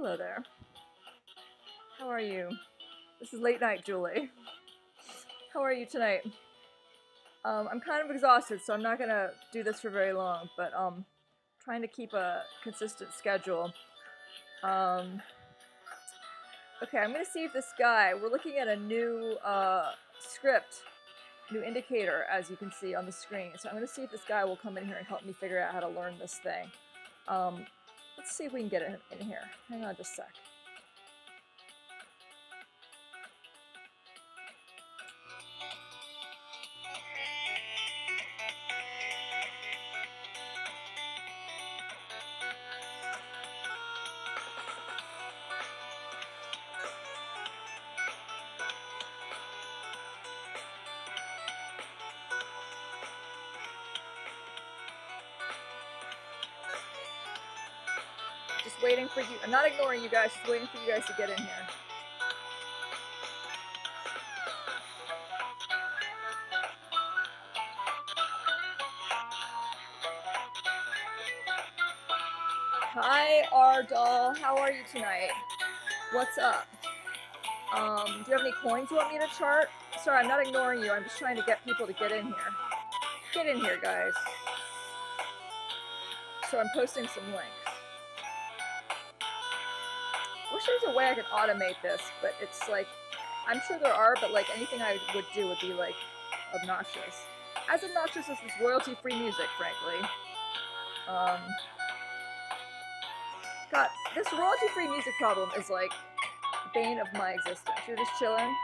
Hello there. How are you? This is late night, Julie. How are you tonight? I'm kind of exhausted, so I'm not gonna do this for very long, but trying to keep a consistent schedule. Okay, I'm gonna see if this guy, we're looking at a new script, new indicator, as you can see on the screen. So I'm gonna see if this guy will come in here and help me figure out how to learn this thing. Let's see if we can get it in here. Hang on just a sec. Just waiting for you. I'm not ignoring you guys, just waiting for you guys to get in here. Hi, R-Doll. How are you tonight? What's up? Do you have any coins you want me to chart? Sorry, I'm not ignoring you. I'm just trying to get people to get in here. Get in here, guys. So I'm posting some links. I wish there was a way I could automate this, but it's like, I'm sure there are, but like anything I would do would be like obnoxious. As obnoxious as this royalty-free music, frankly. God, this royalty-free music problem is like the bane of my existence. You're just chilling.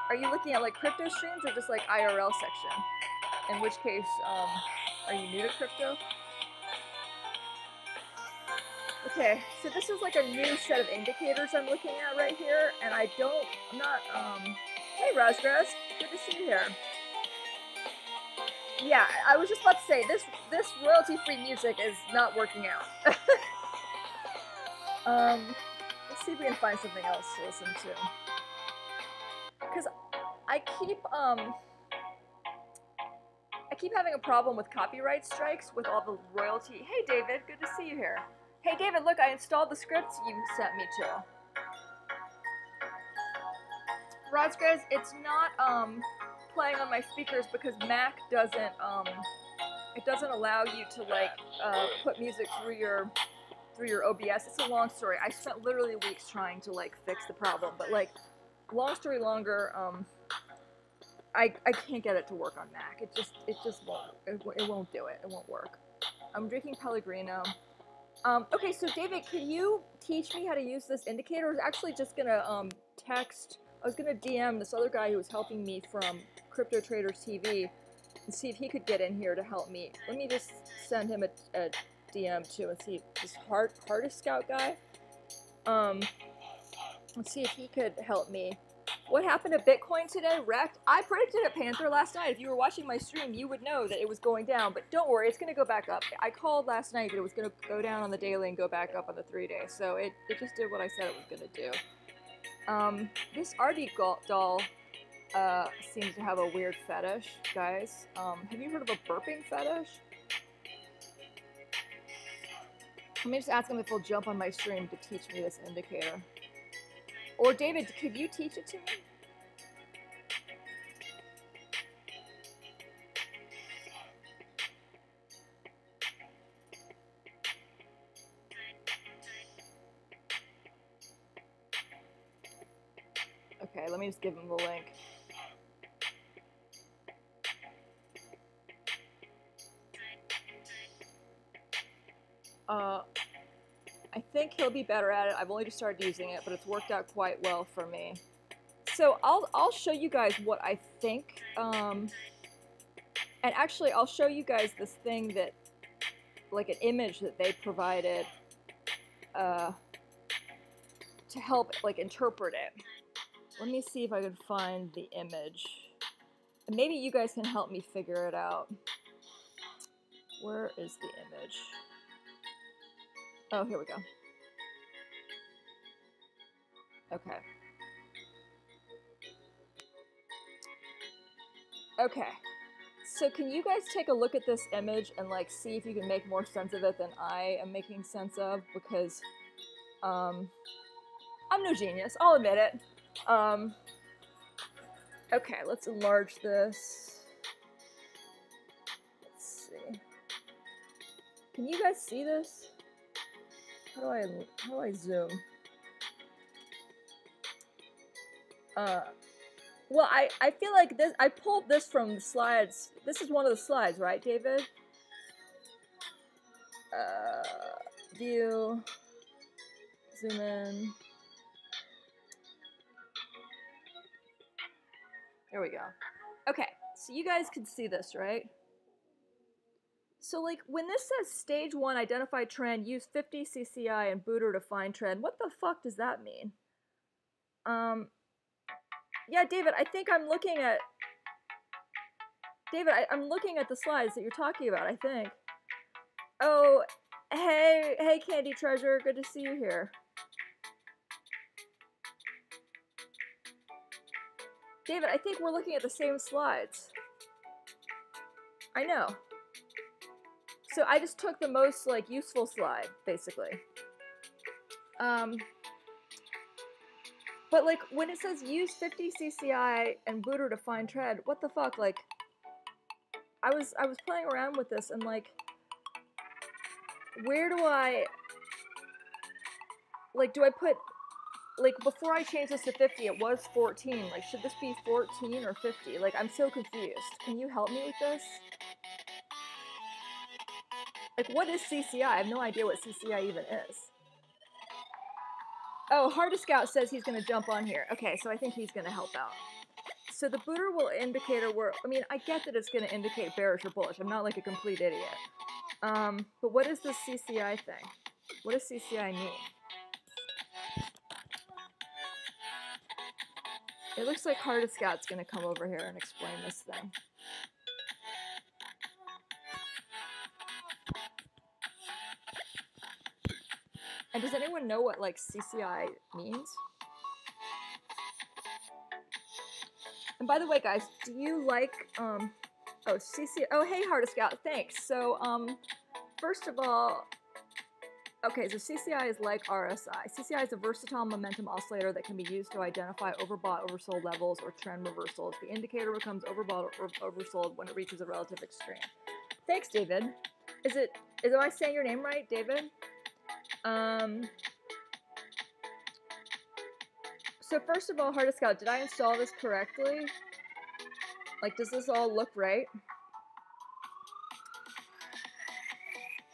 Are you looking at like crypto streams or just like IRL section? In which case, are you new to crypto? Okay, so this is like a new set of indicators I'm looking at right here, and I'm not, hey Razgraz, good to see you here. Yeah, I was just about to say, this royalty-free music is not working out. Let's see if we can find something else to listen to. Because I keep having a problem with copyright strikes with all the royalty. Hey David, good to see you here. Hey David, look, I installed the scripts you sent me to. Razgraz, it's not playing on my speakers because Mac doesn't it doesn't allow you to like put music through your OBS. It's a long story. I spent literally weeks trying to like fix the problem, but like long story longer, I can't get it to work on Mac. It just won't. It won't do it. It won't work. I'm drinking Pellegrino. Okay, so David, can you teach me how to use this indicator? I was actually just gonna I was gonna DM this other guy who was helping me from Crypto Traders TV and see if he could get in here to help me. Let me just send him a DM too and see if this hardest scout guy. Let's see if he could help me. What happened to Bitcoin today? Wrecked? I predicted a Panther last night. If you were watching my stream, you would know that it was going down. But don't worry, it's going to go back up. I called last night that it was going to go down on the daily and go back up on the 3-day. So it just did what I said it was going to do. This RD doll seems to have a weird fetish, guys. Have you heard of a burping fetish? Let me just ask him if he'll jump on my stream to teach me this indicator. Or David, could you teach it to me? Okay, let me just give him the link. I think he'll be better at it. I've only just started using it, but it's worked out quite well for me. So I'll show you guys what I think. And actually, I'll show you guys this thing that, like an image that they provided to help like interpret it. Let me see if I can find the image. And maybe you guys can help me figure it out. Where is the image? Oh, here we go. Okay. Okay. So can you guys take a look at this image and like see if you can make more sense of it than I am making sense of? Because I'm no genius, I'll admit it. Okay, let's enlarge this. Let's see. Can you guys see this? How do I zoom? Well, I feel like this, I pulled this from the slides. This is one of the slides, right, David? View, zoom in. There we go. Okay, so you guys can see this, right? So like when this says stage 1 identify trend, use 50 CCI and booter to find trend, what the fuck does that mean? Yeah, David, I think I'm looking at, David, I'm looking at the slides that you're talking about, I think. Oh, hey Candy Treasure, good to see you here. David, I think we're looking at the same slides. I know. So I just took the most, like, useful slide, basically. But, like, when it says use 50 CCI and booter to find trend, what the fuck, like, I was playing around with this and, like, where do I, like, do I put, like, before I changed this to 50, it was 14. Like, should this be 14 or 50? Like, I'm so confused. Can you help me with this? Like, what is CCI? I have no idea what CCI even is. Oh, Hardest Scout says he's going to jump on here. Okay, so I think he's going to help out. So the booter will indicate where, I mean, I get that it's going to indicate bearish or bullish. I'm not like a complete idiot. But what is this CCI thing? What does CCI mean? It looks like Hardest Scout's going to come over here and explain this thing. And does anyone know what, like, CCI means? And by the way, guys, do you like, oh, CCI, oh, hey, Hardest Scout, thanks. So, first of all, okay, so CCI is like RSI. CCI is a versatile momentum oscillator that can be used to identify overbought, oversold levels or trend reversals. The indicator becomes overbought or oversold when it reaches a relative extreme. Thanks, David. Am I saying your name right, David? So first of all, Hardest Scout, did I install this correctly? Like, does this all look right?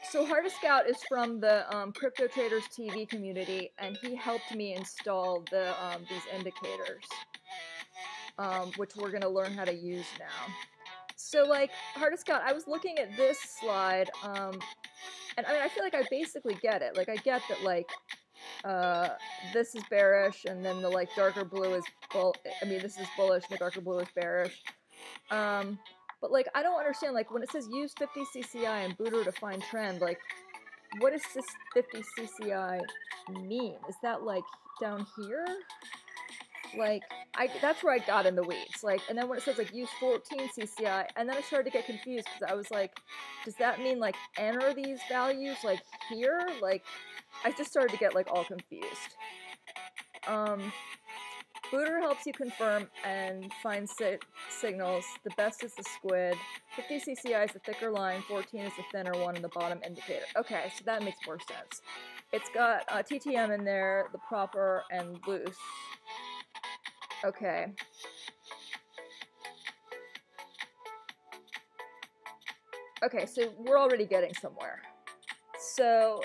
So Hardest Scout is from the Crypto Traders TV community, and he helped me install the these indicators, which we're gonna learn how to use now. So like, Hardest Scout, I was looking at this slide, and I mean, I feel like I basically get it. Like, I get that, like, this is bearish, and then the, like, darker blue is this is bullish, and the darker blue is bearish. But, like, I don't understand, like, when it says use 50 CCI and booter to find trend, like, what does this 50 CCI mean? Is that, like, down here? Like, that's where I got in the weeds. Like, and then when it says, like, use 14 CCI, and then I started to get confused, because I was like, does that mean, like, enter these values, like, here? Like, I just started to get, like, all confused. Booter helps you confirm and find signals. The best is the squid. 50 CCI is the thicker line, 14 is the thinner one, and the bottom indicator. Okay, so that makes more sense. It's got TTM in there, the proper, and loose. Okay. Okay, so we're already getting somewhere. So,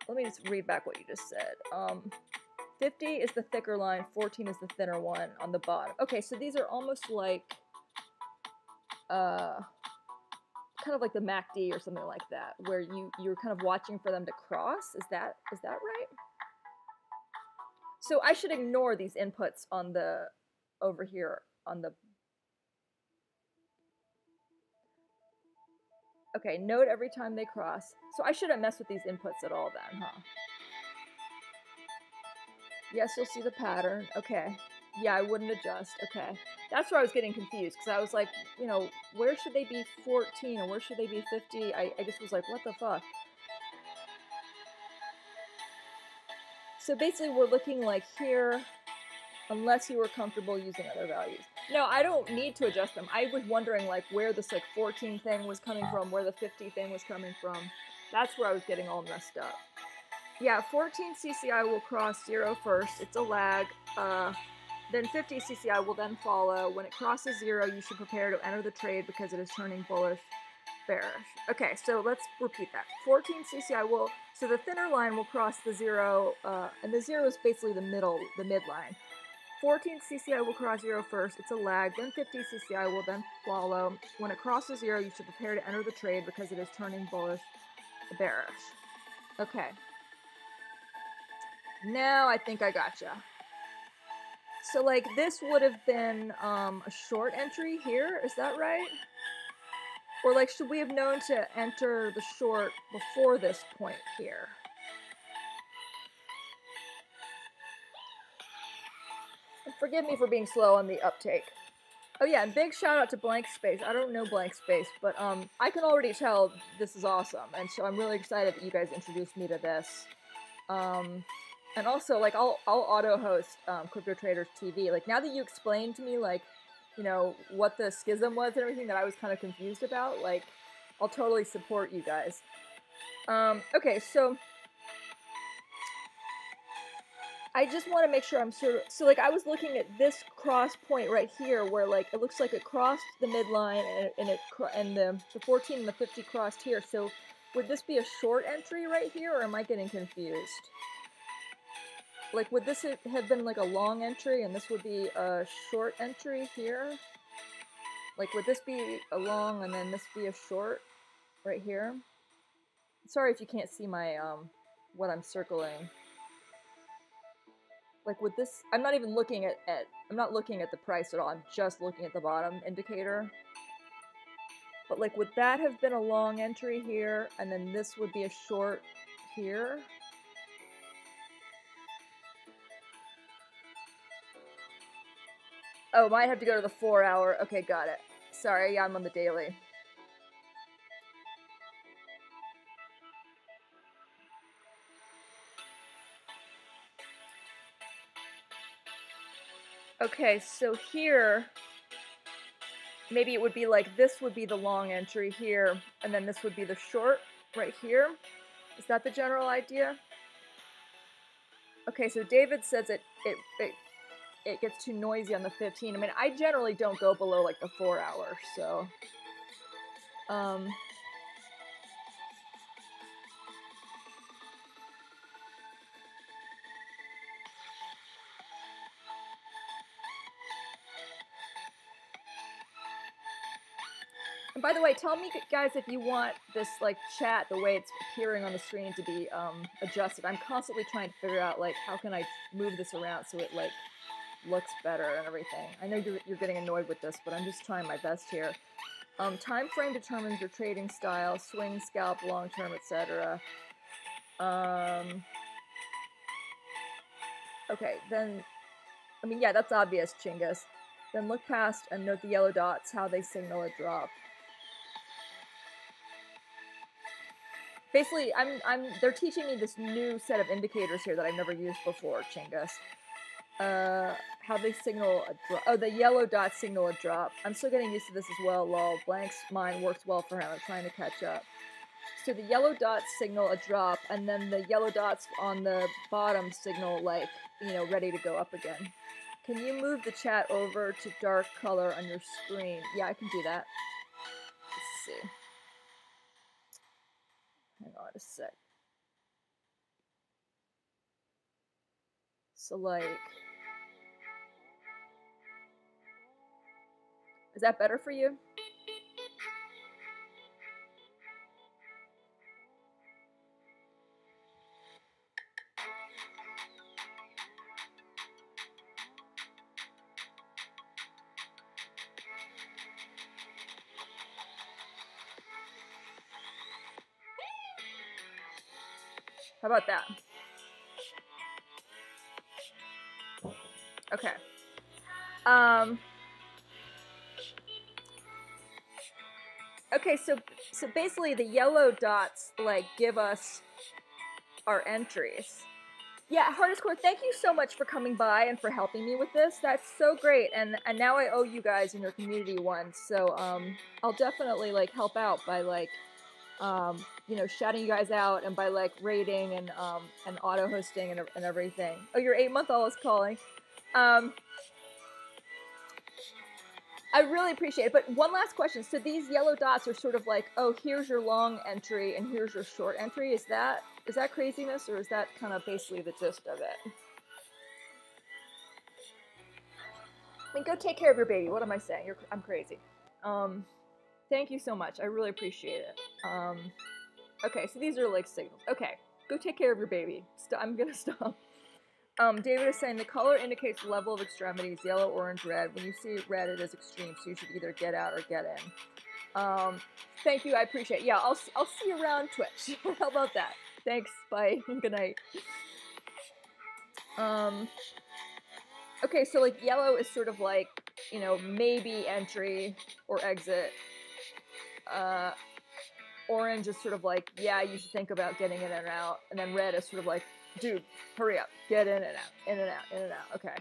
let me just read back what you just said. 50 is the thicker line, 14 is the thinner one on the bottom. Okay, so these are almost like, kind of like the MACD or something like that, where you're kind of watching for them to cross. Is that right? So I should ignore these inputs on the, over here on the, okay, note every time they cross. So I shouldn't mess with these inputs at all then, huh? Yes, you'll see the pattern. Okay. Yeah, I wouldn't adjust. Okay. That's where I was getting confused, because I was like, you know, where should they be 14 and where should they be 50? I just was like, what the fuck? So basically we're looking like here, unless you were comfortable using other values. No, I don't need to adjust them. I was wondering like where this like 14 thing was coming from, where the 50 thing was coming from. That's where I was getting all messed up. Yeah, 14 CCI will cross 0 first. It's a lag. Then 50 CCI will then follow. When it crosses 0, you should prepare to enter the trade because it is turning bullish, bearish. Okay, so let's repeat that. 14 CCI will, so the thinner line will cross the 0, and the 0 is basically the midline. 14 CCI will cross 0 first. It's a lag. Then 50 CCI will then follow. When it crosses 0, you should prepare to enter the trade because it is turning bullish, bearish. Okay. Now I think I gotcha. So like this would have been a short entry here, is that right? Or like should we have known to enter the short before this point here? And forgive me for being slow on the uptake. Oh yeah, and big shout out to Blank Space. I don't know Blank Space, but I can already tell this is awesome, and so I'm really excited that you guys introduced me to this. And also, like, I'll auto-host Crypto Traders TV. Like, now that you explained to me, like, you know, what the schism was and everything that I was kind of confused about, like, I'll totally support you guys. Okay, so I just want to make sure I'm sort of, so, like, I was looking at this cross point right here where, like, it looks like it crossed the midline and the 14 and the 50 crossed here. So, would this be a short entry right here, or am I getting confused? Like, would this have been, like, a long entry, and this would be a short entry here? Like, would this be a long, and then this be a short right here? Sorry if you can't see my, what I'm circling. Like, would this... I'm not even looking at... I'm not looking at the price at all. I'm just looking at the bottom indicator. But, like, would that have been a long entry here, and then this would be a short here? Oh, might have to go to the 4 hour. Okay, got it. Sorry, yeah, I'm on the daily. Okay, so here, maybe it would be like this would be the long entry here, and then this would be the short right here. Is that the general idea? Okay, so David says it gets too noisy on the 15. I mean, I generally don't go below like the 4 hour, so and by the way, tell me guys if you want this like chat the way it's appearing on the screen to be adjusted. I'm constantly trying to figure out like how can I move this around so it like looks better and everything. I know you're getting annoyed with this, but I'm just trying my best here. Time frame determines your trading style, swing, scalp, long term, etc. Okay, then, I mean, yeah, that's obvious, Chingus. Then look past and note the yellow dots, how they signal a drop. Basically, they're teaching me this new set of indicators here that I've never used before, Chingus. How they signal a drop. Oh, the yellow dots signal a drop. I'm still getting used to this as well, lol. Blank's mind works well for him. I'm trying to catch up. So the yellow dots signal a drop, and then the yellow dots on the bottom signal, like, you know, ready to go up again. Can you move the chat over to dark color on your screen? Yeah, I can do that. Let's see. Hang on a sec. So, like... Is that better for you? How about that? Okay. Okay, so basically the yellow dots, like, give us our entries. Yeah, Hardest Core, thank you so much for coming by and for helping me with this. That's so great, and now I owe you guys in your community one. So I'll definitely like help out by like you know, shouting you guys out and by like rating and auto hosting and everything. Oh, your 8-month-old is calling. I really appreciate it. But one last question. So these yellow dots are sort of like, oh, here's your long entry and here's your short entry. Is that craziness, or is that kind of basically the gist of it? I mean, go take care of your baby. What am I saying? I'm crazy. Thank you so much. I really appreciate it. Okay, so these are like signals. Okay, go take care of your baby. I'm gonna stop. David is saying the color indicates level of extremities, yellow, orange, red. When you see red, it is extreme, so you should either get out or get in. Thank you, I appreciate it. Yeah, I'll see you around Twitch. How about that? Thanks, bye, good night. Okay, so like yellow is sort of like, you know, maybe entry or exit. Orange is sort of like, yeah, you should think about getting in and out. And then red is sort of like, dude, hurry up, get in and out, in and out, in and out. Okay.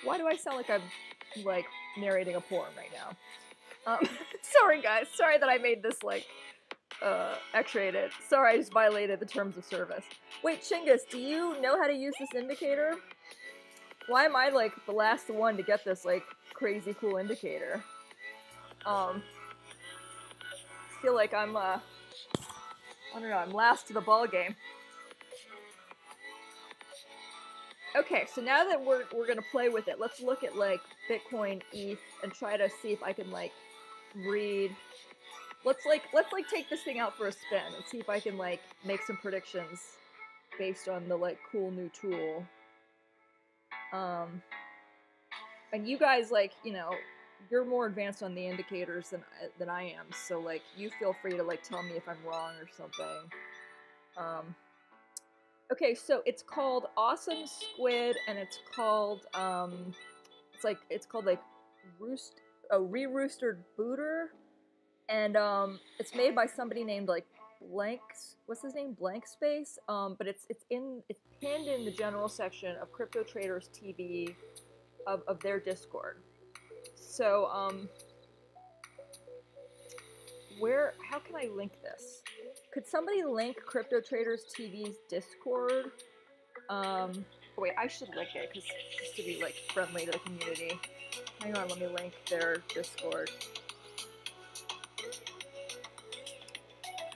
Why do I sound like I'm like narrating a porn right now? Sorry guys, sorry that I made this like X-rated. Sorry, I just violated the terms of service. Wait, Chinggis, do you know how to use this indicator? Why am I like the last one to get this like crazy cool indicator? I feel like I'm I don't know, I'm last to the ball game. Okay, so now that we're gonna play with it, let's look at like Bitcoin, ETH, and try to see if I can like read. Let's take this thing out for a spin and see if I can like make some predictions based on the like cool new tool. And you guys, like, you know, you're more advanced on the indicators than I am, so like you feel free to like tell me if I'm wrong or something. Okay, so it's called Awesome Squid, and it's called it's called like Re-Roostered Booter, and it's made by somebody named like what's his name, Blank Space, but it's pinned in the general section of Crypto Traders TV of their Discord. So how can I link this? Could somebody link Crypto Traders TV's Discord? Oh wait, I should link it just to be like friendly to the community. Hang on, let me link their Discord.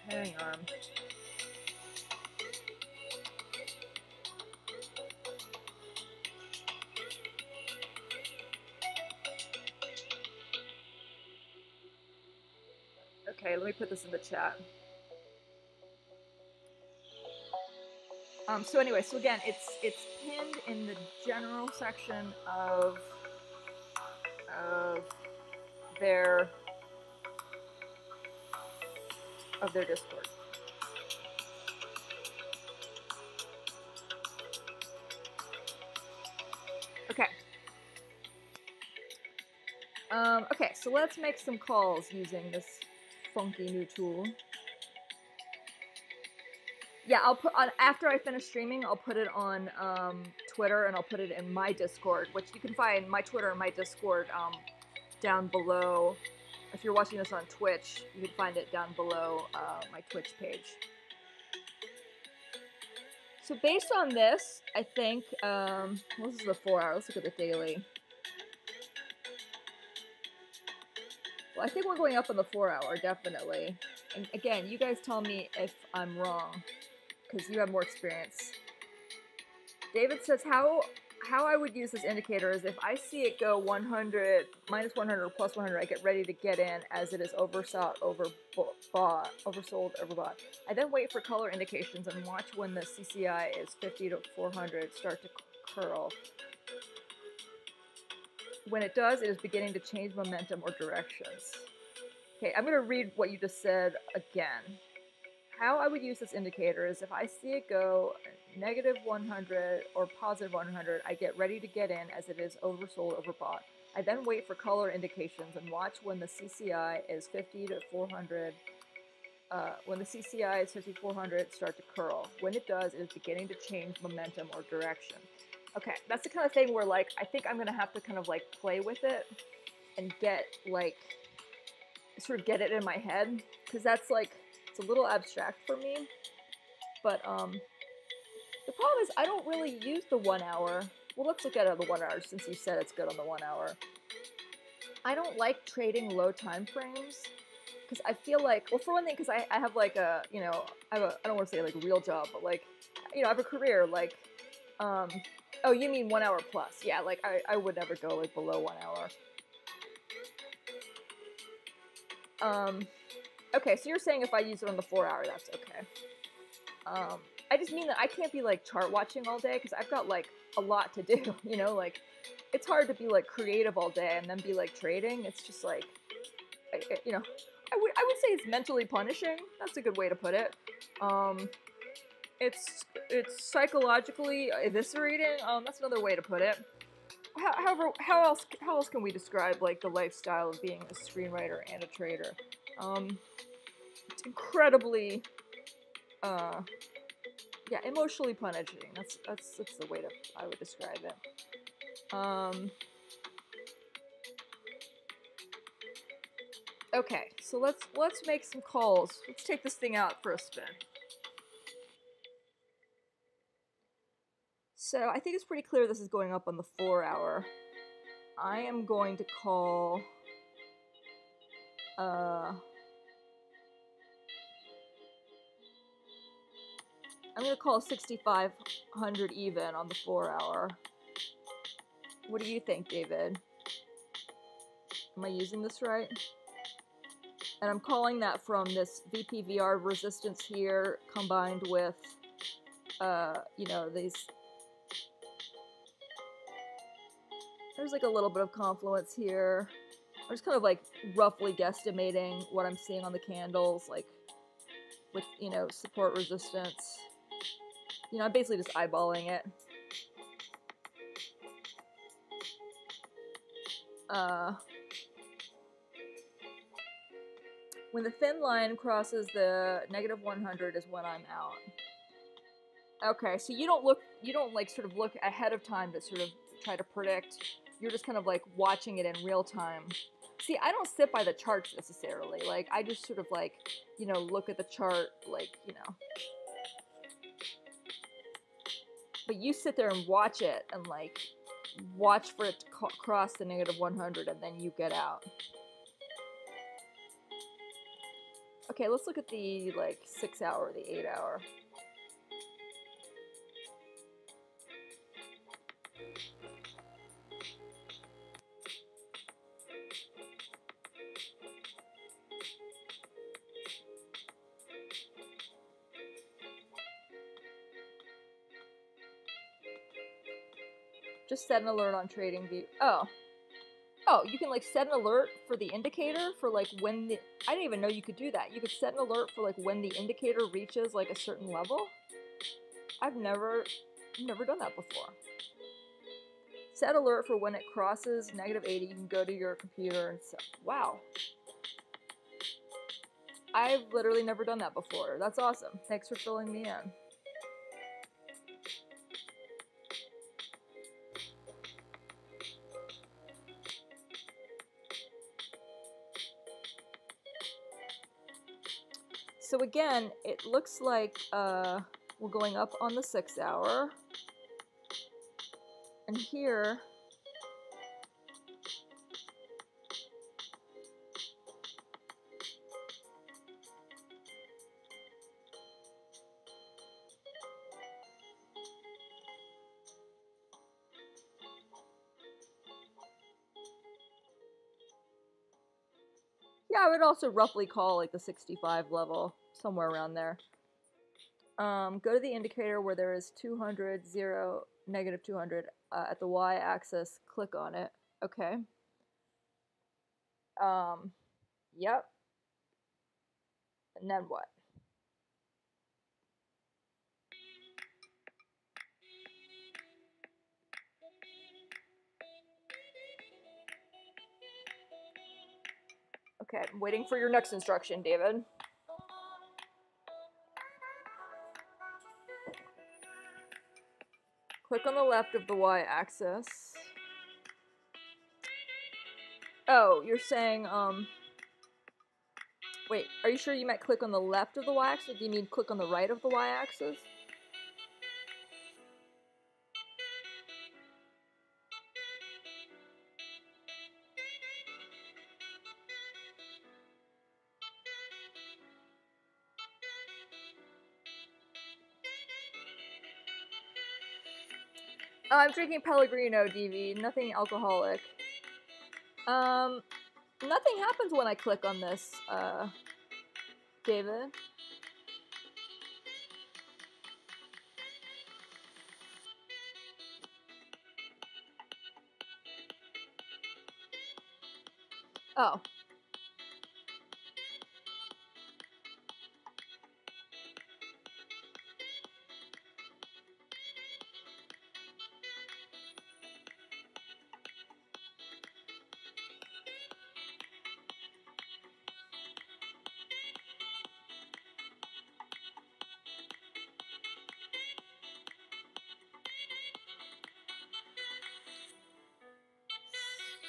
Hang on. Okay, let me put this in the chat. So anyway, so again, it's pinned in the general section of their Discord. Okay. Okay, so let's make some calls using this funky new tool. Yeah, I'll put on after I finish streaming. I'll put it on Twitter, and I'll put it in my Discord, which you can find my Twitter and my Discord down below. If you're watching this on Twitch, you can find it down below my Twitch page. So based on this, I think well, this is the 4 hour. Let's look at the daily. Well, I think we're going up on the 4 hour, definitely. And again, you guys tell me if I'm wrong, because you have more experience. David says how I would use this indicator is if I see it go 100, minus 100, or plus 100, I get ready to get in as it is oversold, overbought. I then wait for color indications and watch when the CCI is 50 to 400 start to curl. When it does, it is beginning to change momentum or directions. Okay, I'm going to read what you just said again. How I would use this indicator is if I see it go negative 100 or positive 100, I get ready to get in as it is oversold, overbought. I then wait for color indications and watch when the CCI is 50 to 400 when the CCI is 5400, start to curl. When it does, it is beginning to change momentum or direction. Okay, that's the kind of thing where, like, I think I'm gonna have to kind of, like, play with it and get, like, sort of get it in my head, because that's, like, it's a little abstract for me. But, the problem is I don't really use the 1 hour. Well, let's look at the 1 hour since you said it's good on the 1 hour. I don't like trading low time frames. Because I feel like, well, for one thing, because I have, like, a, you know, I don't want to say, like, a real job, but, like, you know, I have a career, like, oh, you mean 1 hour plus. Yeah, like, I would never go, like, below 1 hour. Okay, so you're saying if I use it on the 4 hour, that's okay. I just mean that I can't be, like, chart watching all day, because I've got, like, a lot to do, you know, like, it's hard to be, like, creative all day and then be, like, trading. It's just, like, you know, I would say it's mentally punishing. That's a good way to put it. It's psychologically eviscerating. That's another way to put it. However, how else can we describe, like, the lifestyle of being a screenwriter and a trader? It's incredibly, yeah, emotionally punishing. That's the way I would describe it. Okay, so let's make some calls. Let's take this thing out for a spin. So I think it's pretty clear this is going up on the 4 hour. I am going to call I'm going to call 6,500 even on the 4 hour. What do you think, David? Am I using this right? And I'm calling that from this VPVR resistance here combined with, you know, these. There's, like, a little bit of confluence here. I'm just kind of, like, roughly guesstimating what I'm seeing on the candles, like, with, you know, support resistance. You know, I'm basically just eyeballing it. When the thin line crosses the -100 is when I'm out. Okay, so you don't like sort of look ahead of time to sort of try to predict. You're just kind of, like, watching it in real time. See, I don't sit by the charts necessarily. Like, I just sort of, like, you know, look at the chart, like, you know. But you sit there and watch it and, like, watch for it to cross the -100 and then you get out. Okay, let's look at the, like, 6 hour, the 8 hour. Just set an alert on TradingView. Oh, you can, like, set an alert for the indicator for, like, when the... I didn't even know you could do that. You could set an alert for, like, when the indicator reaches, like, a certain level. I've never done that before. Set alert for when it crosses -80. You can go to your computer and set... Wow. I've literally never done that before. That's awesome. Thanks for filling me in. So again, it looks like we're going up on the 6 hour. And here, yeah, I would also roughly call, like, the 65 level, somewhere around there. Go to the indicator where there is 200, 0, -200 at the y-axis. Click on it. Okay. Yep. And then what? Okay, I'm waiting for your next instruction, David. click on the left of the y-axis. Oh, you're saying, wait, are you sure you meant click on the left of the y-axis, or do you mean click on the right of the y-axis? Oh, I'm drinking Pellegrino, DV, nothing alcoholic. Nothing happens when I click on this, David. Oh.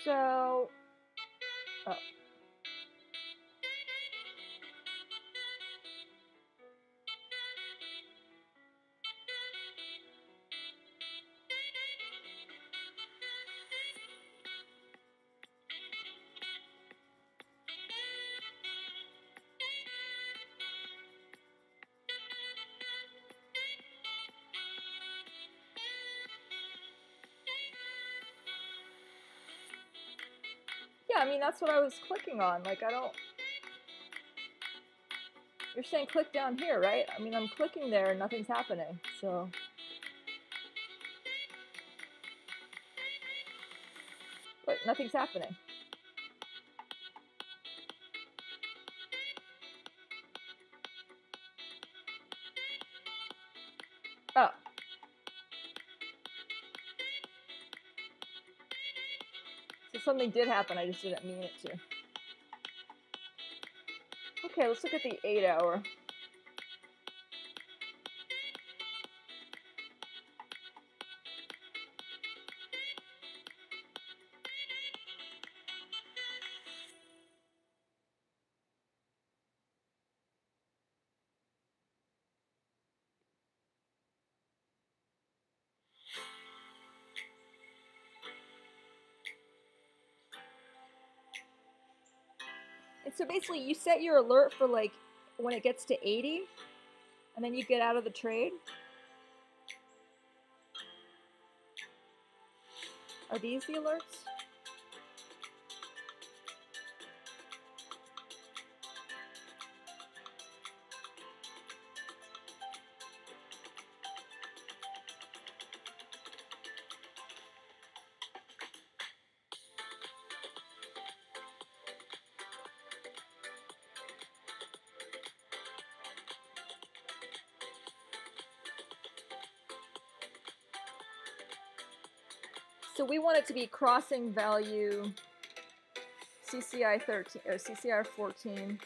So, oh. Yeah, I mean, that's what I was clicking on. Like, I don't... You're saying click down here, right? I mean, I'm clicking there and nothing's happening, so... But nothing's happening. Oh. So something did happen, I just didn't mean it to. Okay, let's look at the 8 hour. And so basically you set your alert for like when it gets to 80, and then you get out of the trade. Are these the alerts? So we want it to be crossing value CCI 13 or CCI 14.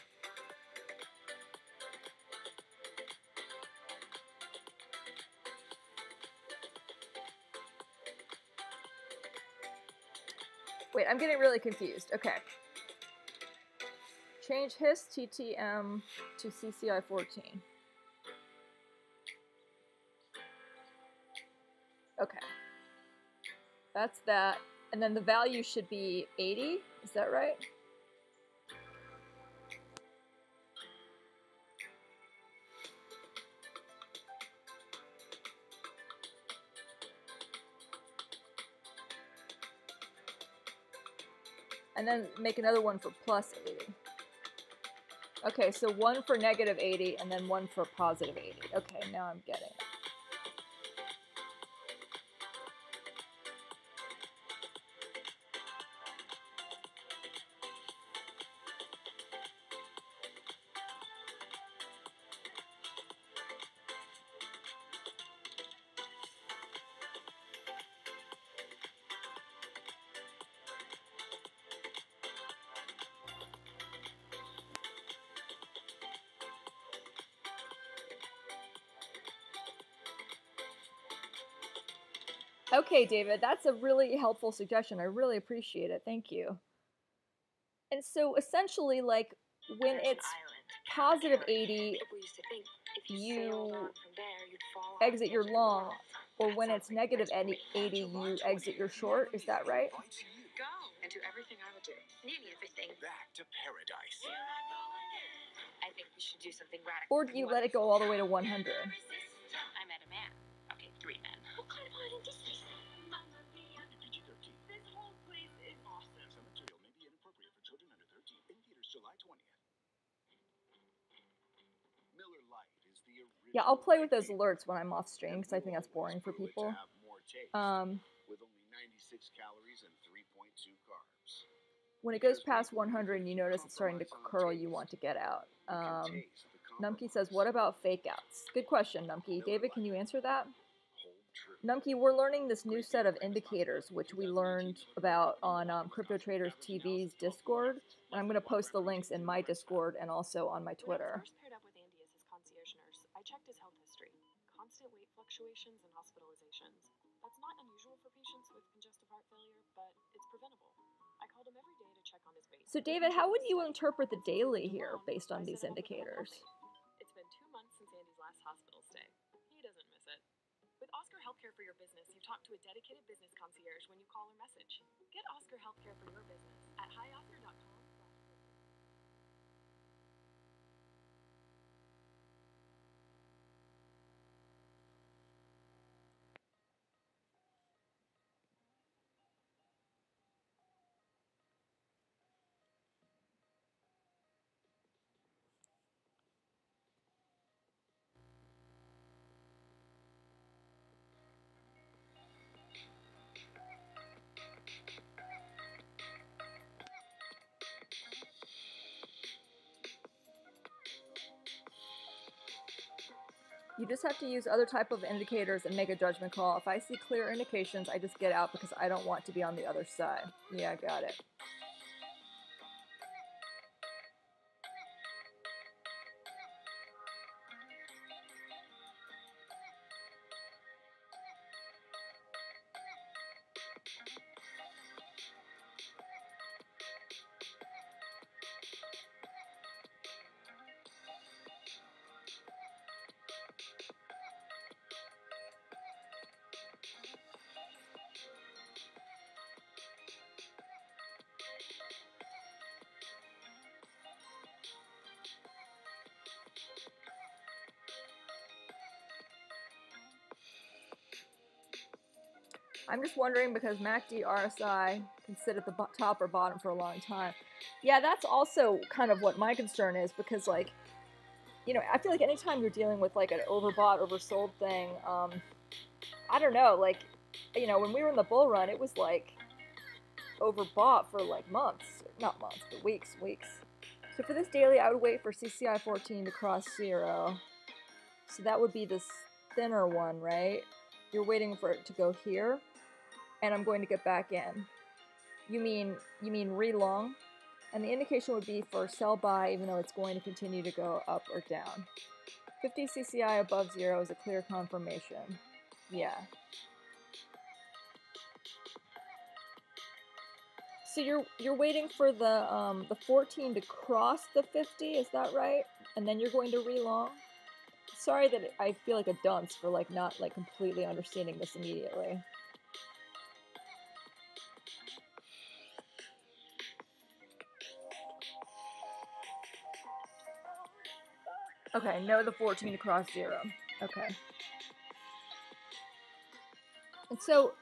Wait, I'm getting really confused. Okay. Change his TTM to CCI 14. Okay. That's that. And then the value should be 80. Is that right? And then make another one for plus 80. Okay, so one for negative 80 and then one for positive 80. Okay, now I'm getting it. Okay, David, that's a really helpful suggestion. I really appreciate it. Thank you. And so essentially, like, when it's positive 80, you exit your long, or when it's negative 80, you exit your short. Is that right? Go and do everything I would do. Nearly everything. Back to paradise. I think we should do something radical. Or do you let it go all the way to 100? I met a man. Okay, 3 men. What kind of island is this? PG-13. This whole place is awesome. Some material may be inappropriate for children under 13. In theaters July 20th. Miller Lite is the original. Yeah, I'll play with those alerts when I'm off stream because I think that's boring for people. With only 96 calories and 3.2 carbs. When it goes past 100 and you notice it's starting to curl, you want to get out. Numke says, what about fake outs? Good question, Numke. David, can you answer that? Numke, we're learning this new set of indicators, which we learned about on Crypto Traders TV's Discord. And I'm going to post the links in my Discord and also on my Twitter. When I first paired up with Andy as his concierge nurse, I checked his health history. Constant weight fluctuations and hospitalizations. That's not unusual for patients with congestive heart failure, but it's preventable. I called him every day to check on his weight. So David, how would you interpret the daily here based on these indicators? It's been 2 months since Andy's last hospital stay. He doesn't miss it. With Oscar Healthcare for your business, you talk to a dedicated business concierge when you call or message. Get Oscar Healthcare for your business at hioscar.com. You just have to use other type of indicators and make a judgment call. If I see clear indications, I just get out because I don't want to be on the other side. Yeah, got it. I'm just wondering because MACD RSI can sit at the top or bottom for a long time. Yeah, that's also kind of what my concern is because, like, you know, I feel like anytime you're dealing with like an overbought, oversold thing, I don't know, like, you know, when we were in the bull run, it was like overbought for like months, not months, but weeks. So for this daily, I would wait for CCI 14 to cross 0. So that would be this thinner one, right? You're waiting for it to go here. And I'm going to get back in. You mean re-long? And the indication would be for sell buy, even though it's going to continue to go up or down. 50 CCI above 0 is a clear confirmation. Yeah. So you're waiting for the 14 to cross the 50, is that right? And then you're going to re-long? Sorry that I feel like a dunce for like not like completely understanding this immediately. Okay, no, the 14 to cross 0. Okay. And so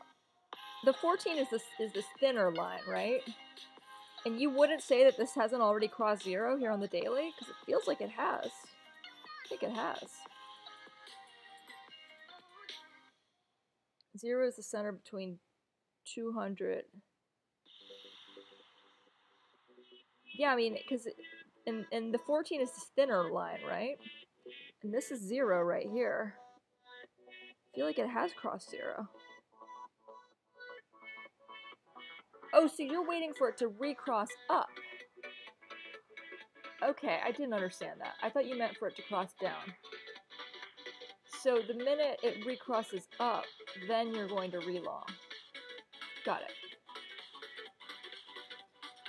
the 14 is this thinner line, right? And you wouldn't say that this hasn't already crossed 0 here on the daily? Because it feels like it has. I think it has. 0 is the center between 200. Yeah, I mean, because and the 14 is this thinner line, right? And this is 0 right here. I feel like it has crossed 0. Oh, so you're waiting for it to recross up. Okay, I didn't understand that. I thought you meant for it to cross down. So the minute it recrosses up, then you're going to relong. Got it.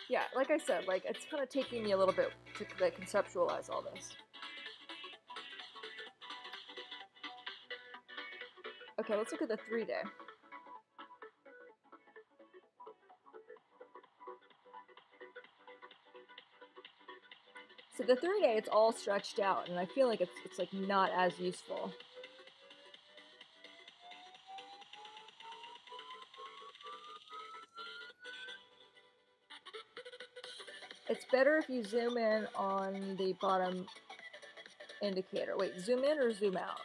Yeah, like I said, like it's kind of taking me a little bit to like, conceptualize all this. Okay, let's look at the 3-day. So the 3-day, it's all stretched out, and I feel like it's like not as useful. It's better if you zoom in on the bottom indicator. Wait, zoom in or zoom out?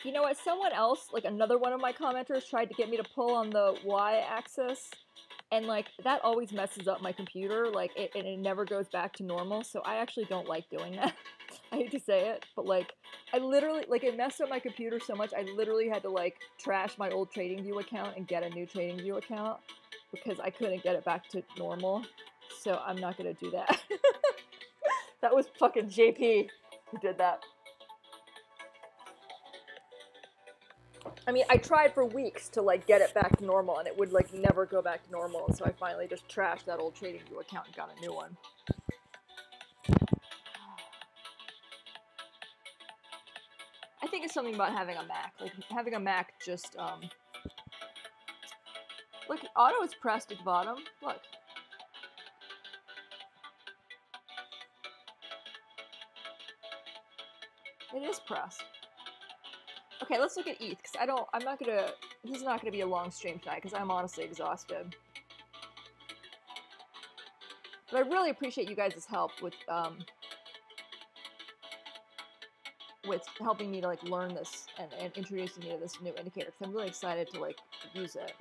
You know what, someone else, like another one of my commenters, tried to get me to pull on the y-axis, and like that always messes up my computer, like it never goes back to normal, so I actually don't like doing that. I hate to say it, but like I literally, like it messed up my computer so much, I literally had to like trash my old TradingView account and get a new TradingView account because I couldn't get it back to normal, so I'm not gonna do that. That was fucking JP who did that. I mean, I tried for weeks to like get it back to normal, and it would like never go back to normal, and so I finally just trashed that old TradingView account and got a new one. I think it's something about having a Mac. Like having a Mac just look, auto is pressed at the bottom. Look. It is pressed. Okay, let's look at ETH, because this is not gonna be a long stream tonight, because I'm honestly exhausted. But I really appreciate you guys' help with helping me to like learn this and introducing me to this new indicator, because I'm really excited to like use it.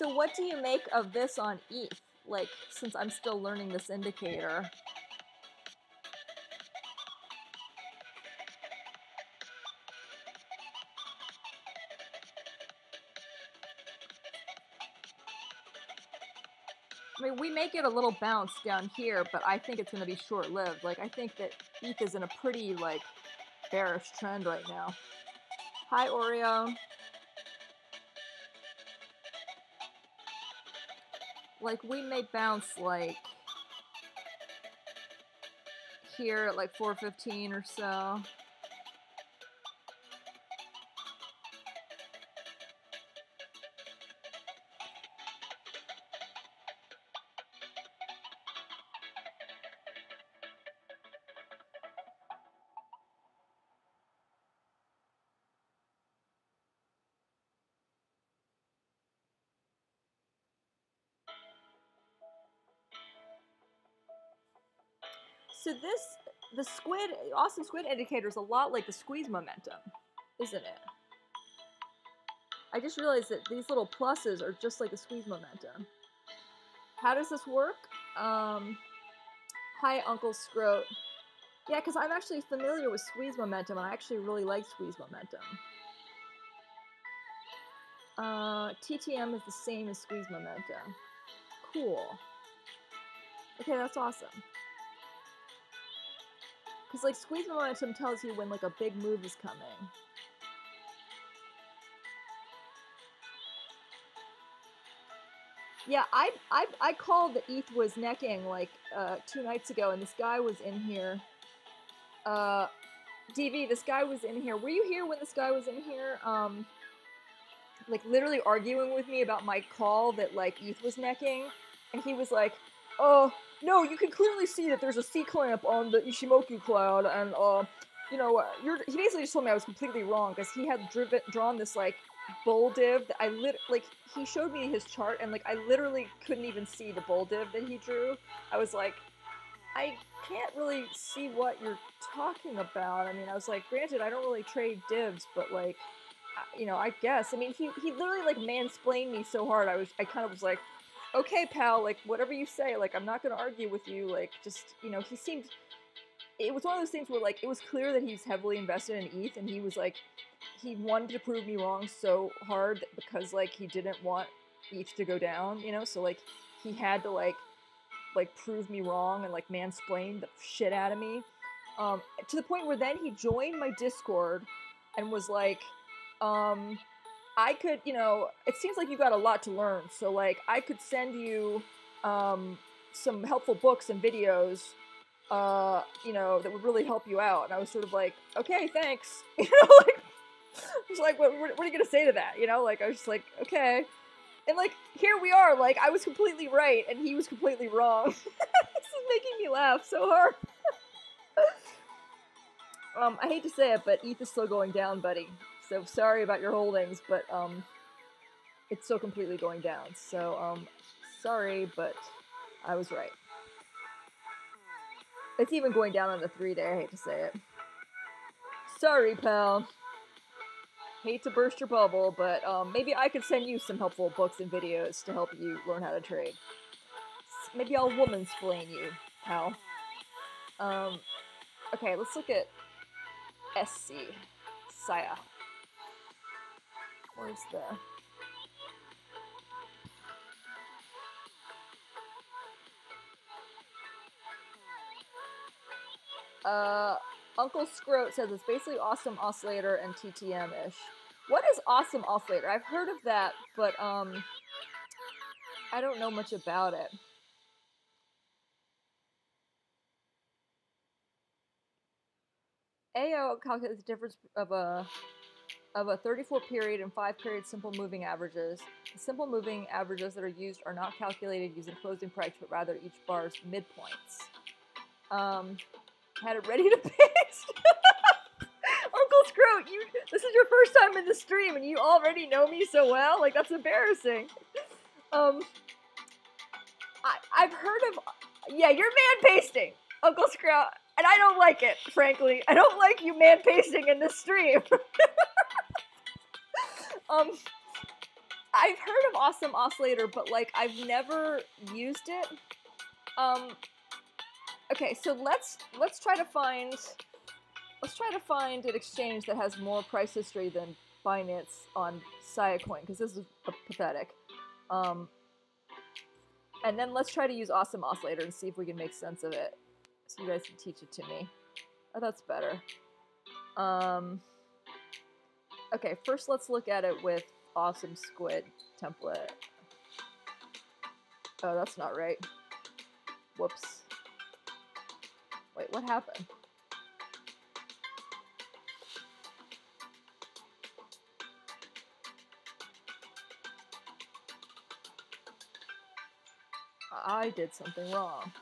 So what do you make of this on ETH? Like, since I'm still learning this indicator. I mean, we may get a little bounce down here, but I think it's going to be short-lived. Like, I think that ETH is in a pretty, like, bearish trend right now. Hi, Oreo. Like, we may bounce, like, here at, like, 415 or so. So the Austin Squid indicator is a lot like the squeeze momentum, isn't it? I just realized that these little pluses are just like the squeeze momentum. How does this work? Hi, Uncle Scroat. Yeah, because I'm actually familiar with squeeze momentum, and I actually really like squeeze momentum. TTM is the same as squeeze momentum. Cool. Okay, that's awesome. Because, like, squeeze momentum tells you when, like, a big move is coming. Yeah, I called that ETH was necking like 2 nights ago, and this guy was in here. DV, this guy was in here. Were you here when this guy was in here? Like literally arguing with me about my call that like ETH was necking, and he was like, no, you can clearly see that there's a C clamp on the Ishimoku cloud, and you know, he basically just told me I was completely wrong because he had drawn this like bull div that like he showed me his chart, and like I literally couldn't even see the bull div that he drew. I was like, I can't really see what you're talking about. I mean, I was like, granted, I don't really trade divs, but like, you know, I guess. I mean, he literally like mansplained me so hard. I kind of was like, okay, pal, like whatever you say, like I'm not gonna argue with you. Like just, you know, he seemed. It was one of those things where like it was clear that he's heavily invested in ETH, and he was like, he wanted to prove me wrong so hard because like he didn't want ETH to go down, you know. So like he had to like prove me wrong and like mansplain the shit out of me, to the point where then he joined my Discord and was like, I could, you know, it seems like you got a lot to learn, so like I could send you some helpful books and videos, you know, that would really help you out. And I was sort of like, okay, thanks. You know, like I was like, what are you gonna say to that? You know, like I was just like, okay. And like here we are, like I was completely right and he was completely wrong. This is making me laugh so hard. I hate to say it, but ETH is still going down, buddy. So sorry about your holdings, but it's still completely going down. So sorry, but I was right. It's even going down on the 3-day, I hate to say it. Sorry, pal. Hate to burst your bubble, but maybe I could send you some helpful books and videos to help you learn how to trade. Maybe I'll woman-splain you, pal. Okay, let's look at SC. Saya. Where's the... Uncle Scroat says it's basically Awesome Oscillator and TTM-ish. What is Awesome Oscillator? I've heard of that, but, I don't know much about it. AO calculates the difference of a 34 period and 5 period simple moving averages. The simple moving averages that are used are not calculated using closing price, but rather each bar's midpoints. Had it ready to paste. Uncle Scroat, this is your first time in the stream and you already know me so well? Like, that's embarrassing. I've heard of... Yeah, you're man-pasting, Uncle Scroat. And I don't like it, frankly. I don't like you man-pasting in this stream. I've heard of Awesome Oscillator, but, like, I've never used it. Okay, so let's try to find an exchange that has more price history than Binance on Siacoin, because this is pathetic. And then let's try to use Awesome Oscillator and see if we can make sense of it. So you guys can teach it to me. Oh, that's better. Okay, first let's look at it with Awesome Squid template. Oh, that's not right. Whoops. Wait, what happened? I did something wrong.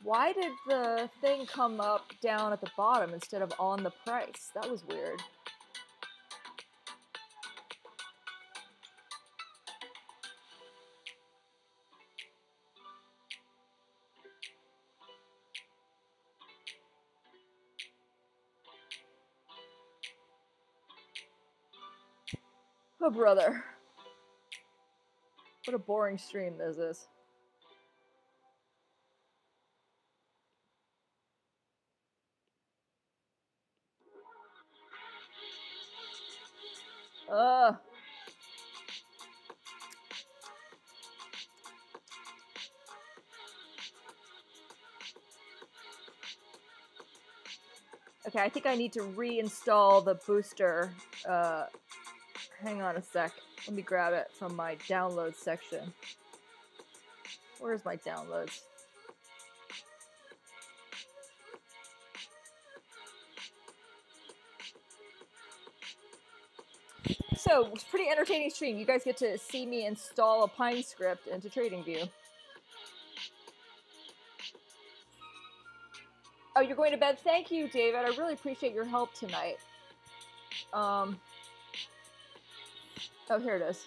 Why did the thing come up down at the bottom instead of on the price? That was weird. Oh, brother. What a boring stream this is. Okay, I think I need to reinstall the booster. Hang on a sec. Let me grab it from my downloads section. Where's my downloads? So, it's a pretty entertaining stream. You guys get to see me install a Pine script into TradingView. Oh, you're going to bed? Thank you, David. I really appreciate your help tonight. Oh, here it is.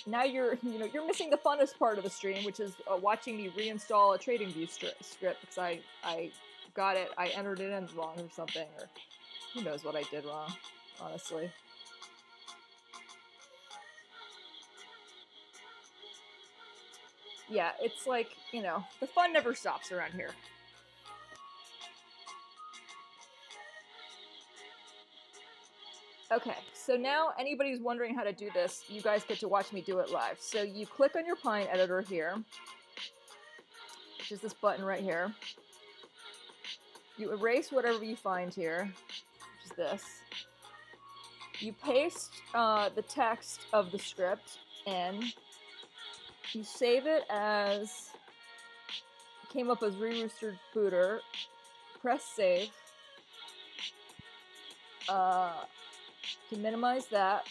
Now you're missing the funnest part of the stream, which is watching me reinstall a TradingView script because I got it, I entered it in wrong or something, or who knows what I did wrong, honestly. Yeah, it's like, the fun never stops around here. Okay, so now anybody who's wondering how to do this, you guys get to watch me do it live. So you click on your Pine editor here, which is this button right here. You erase whatever you find here, which is this. You paste the text of the script in. You save it as, came up as re-roostered booter. Press save. To minimize that.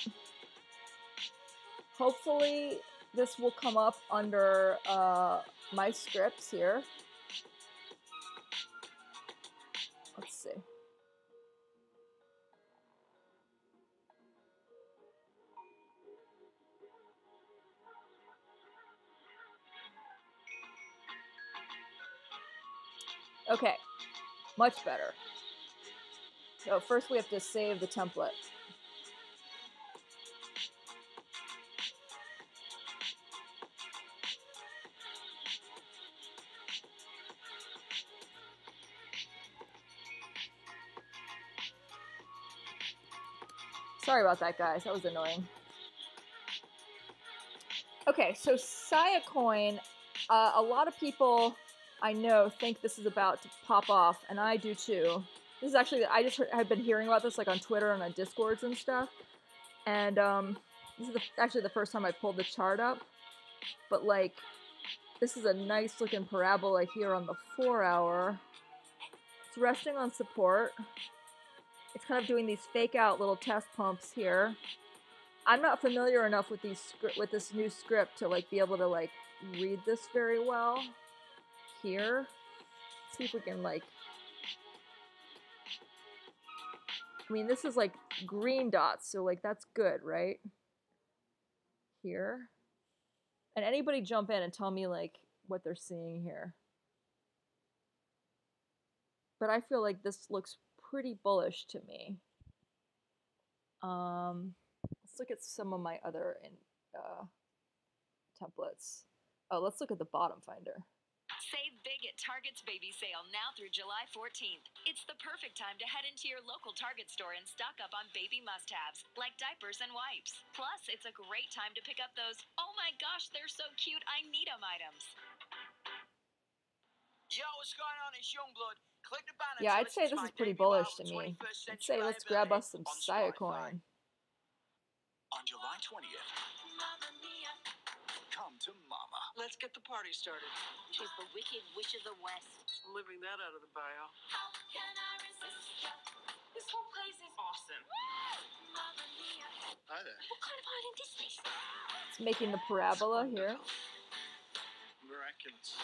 Hopefully this will come up under my scripts here. Let's see. Okay, much better. So first we have to save the template. Sorry about that, guys. That was annoying. Okay, so Siacoin, a lot of people I know think this is about to pop off, and I do too. This is actually, I've been hearing about this like on Twitter and on Discords and stuff, and this is actually the first time I pulled the chart up, but like, this is a nice looking parabola here on the 4 hour. It's resting on support. It's kind of doing these fake out little test pumps here. I'm not familiar enough with this new script to like be able to like read this very well here. Let's see if we can like, I mean, this is like green dots, so like that's good, right? Here. And anybody jump in and tell me like what they're seeing here. But I feel like this looks pretty bullish to me. Let's look at some of my other templates. Oh, let's look at the bottom finder. Save big at Target's baby sale now through July 14th. It's the perfect time to head into your local Target store and stock up on baby must-haves like diapers and wipes. Plus, it's a great time to pick up those, oh my gosh, they're so cute, I need 'em items. Yo, what's going on? It's Youngblood. Click the banner. Yeah, I'd say this is pretty bullish to me. I'd say let's grab us some Siacoin. On July 20th, come to Mama. Let's get the party started. She's the Wicked Witch of the West. Living that out of the bio. This whole place is awesome. Hi there. What kind of island is this? It's making the parabola here. Miraculous.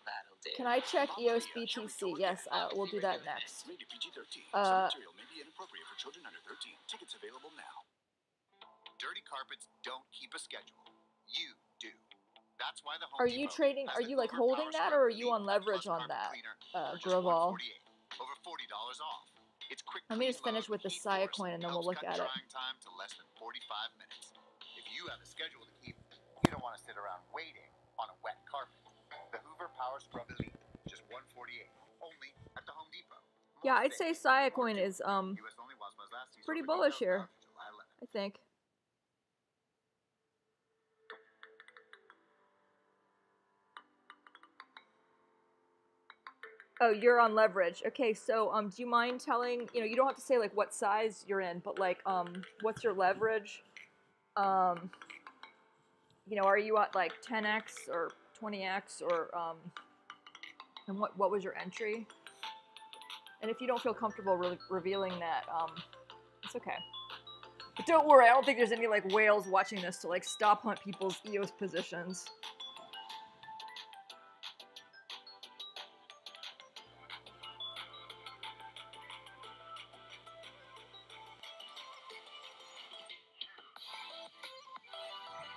That'll do. Can I check EOS BTC? Yes, we'll do that next. Rated PG-13. Some material may be inappropriate for children under 13. Tickets available now. Dirty carpets don't keep a schedule. You do. That's why the Home Are you Depot trading? has Are the you like Hoover holding Power that, or are Scrub you on Elite leverage Plus on Carpet that? Cleaner for just Graval. $148, over $40 off. It's quick. Let me just clean finish load with the heat force Siacoin and then we'll helps look cut at it. drying time to less than 45 minutes. If you have a schedule to keep, you don't want to sit around waiting on a wet carpet. The Hoover Power Scrub Elite, just $148, only at the Home Depot. Yeah, I'd say Siacoin is pretty bullish here, I think. Oh, you're on leverage. Okay, so do you mind telling, you don't have to say like what size you're in, but like what's your leverage? Are you at like 10x or 20x or and what was your entry? And if you don't feel comfortable really revealing that, it's okay. But don't worry, I don't think there's any like whales watching this to like stop hunt people's EOS positions.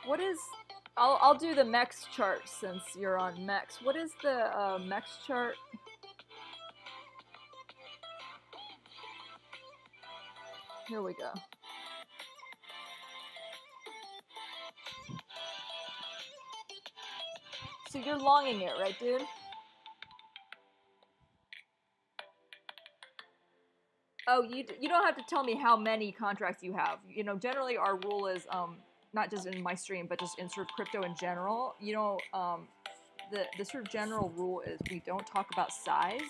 What is... I'll do the MEX chart since you're on MEX. What is the MEX chart? Here we go. So you're longing it, right, dude? Oh, you don't have to tell me how many contracts you have. Generally our rule is not just in my stream, but just in sort of crypto in general. The sort of general rule is we don't talk about size,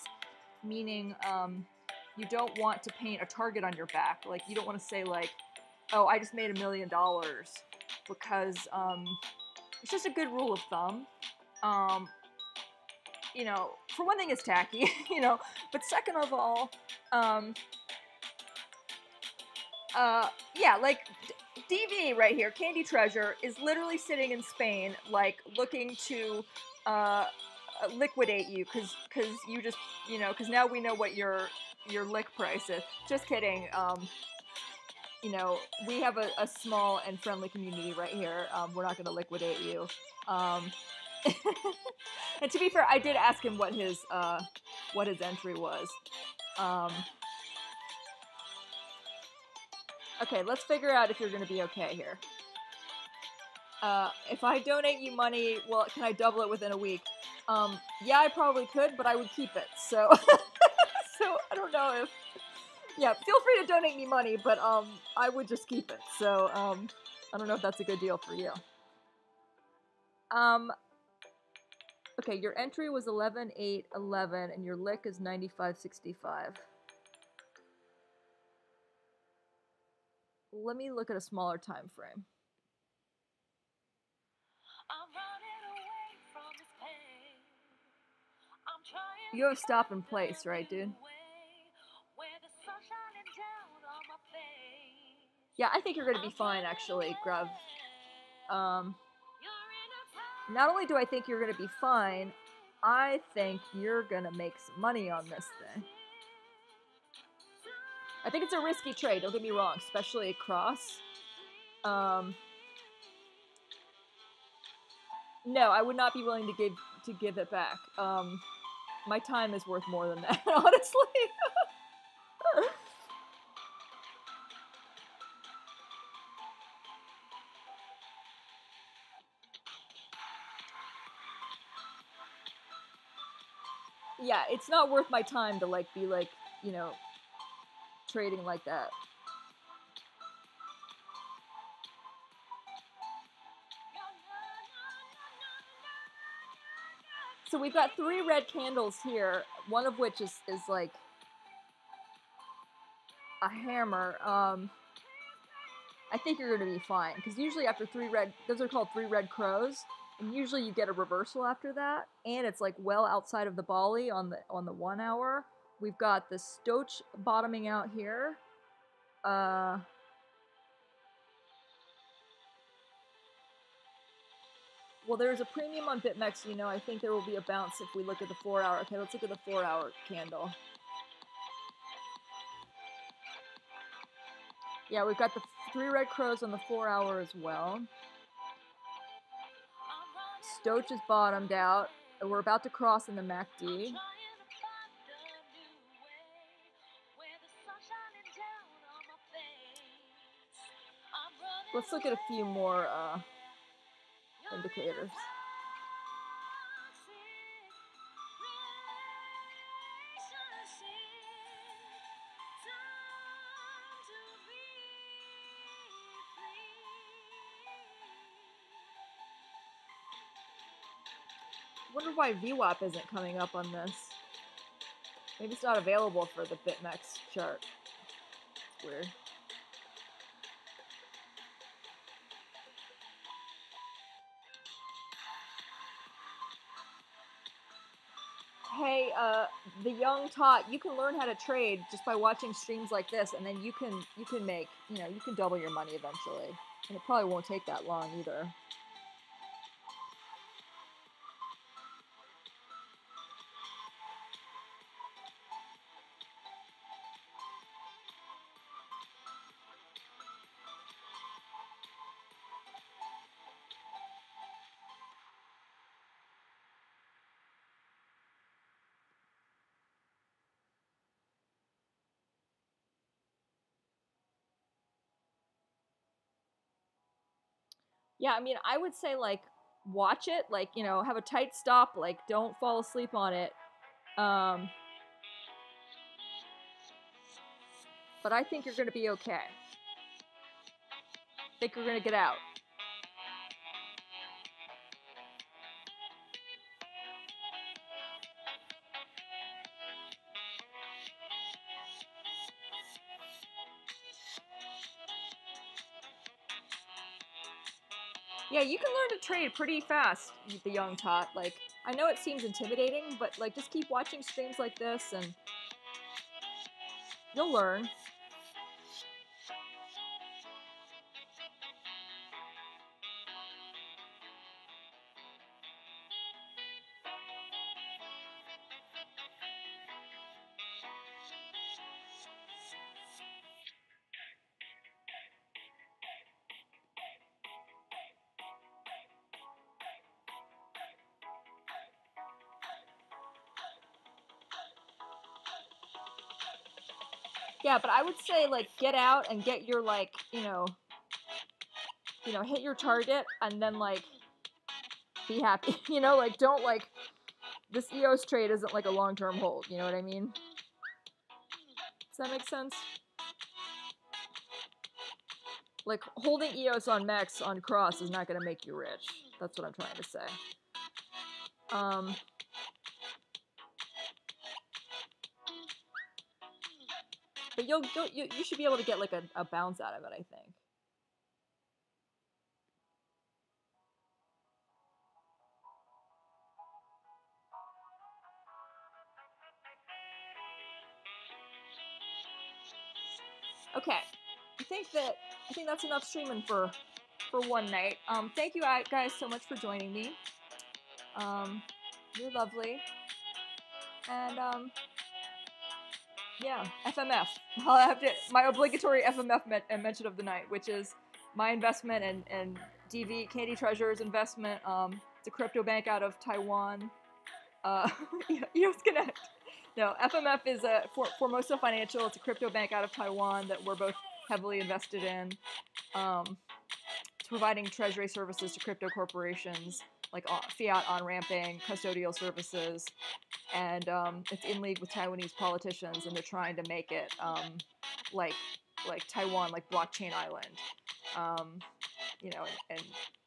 meaning you don't want to paint a target on your back. Like you don't want to say like, oh, I just made $1 million, because it's just a good rule of thumb. For one thing, it's tacky, but second of all, yeah, like DV right here, Candy Treasure, is literally sitting in Spain, like looking to liquidate you, because you just, because now we know what your lick price is. Just kidding. We have a small and friendly community right here. We're not going to liquidate you. And to be fair, I did ask him what his entry was. Okay, let's figure out if you're going to be okay here. If I donate you money, well, can I double it within a week? Yeah, I probably could, but I would keep it. So, so I don't know if... Yeah, feel free to donate me money, but I would just keep it. So, I don't know if that's a good deal for you. Okay, your entry was 11.811, and your lick is 95.65. Let me look at a smaller time frame. You have stop in place, right, dude? Yeah, I think you're going to be fine, actually, Gruv. Not only do I think you're going to be fine, I think you're going to make some money on this thing. I think it's a risky trade, don't get me wrong, especially across. No, I would not be willing to give it back. My time is worth more than that, honestly. Yeah, it's not worth my time to be trading like that. So we've got 3 red candles here, one of which is like a hammer. I think you're going to be fine, because usually after 3 red, those are called 3 red crows, and usually you get a reversal after that, and it's like well outside of the Bali on the 1 hour. We've got the Stoch bottoming out here. Well, there's a premium on BitMEX, I think there will be a bounce if we look at the 4 hour. Okay, let's look at the 4 hour candle. Yeah, we've got the 3 red crows on the 4 hour as well. Stoch is bottomed out. We're about to cross in the MACD. Let's look at a few more indicators. I wonder why VWAP isn't coming up on this. Maybe it's not available for the BitMEX chart. It's weird. Hey, the young Tot, you can learn how to trade just by watching streams like this, and then you can make, you know, you can double your money eventually. And it probably won't take that long either. Yeah, I mean, I would say, like, watch it, like, you know, have a tight stop, like, don't fall asleep on it. But I think you're going to be okay. I think you're going to get out. Yeah, you can learn to trade pretty fast, the young Tot. Like, I know it seems intimidating, but, like, just keep watching streams like this, and you'll learn. Yeah, but I would say, like, get out and get your, like, you know, hit your target, and then, like, be happy. You know, like, don't, like, this EOS trade isn't, like, a long-term hold, you know what I mean? Does that make sense? Like, holding EOS on Mex on cross is not going to make you rich. That's what I'm trying to say. But you should be able to get, like, a bounce out of it, I think. Okay, I think that's enough streaming for one night. Thank you guys so much for joining me. You're lovely. And yeah, FMF. I'll have to my obligatory FMF mention of the night, which is my investment and DV Candy Treasure's investment. It's a crypto bank out of Taiwan. EOS Connect. No, FMF is Formosa Financial. It's a crypto bank out of Taiwan that we're both heavily invested in. It's providing treasury services to crypto corporations, like fiat on-ramping, custodial services, and it's in league with Taiwanese politicians, and they're trying to make it like Taiwan, like blockchain island. You know,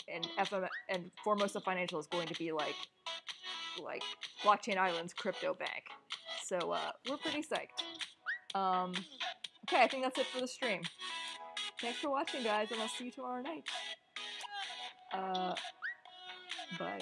and FMF and Formosa Financial is going to be like blockchain island's crypto bank. So we're pretty psyched. Okay, I think that's it for the stream. Thanks for watching, guys, and I'll see you tomorrow night. Bye.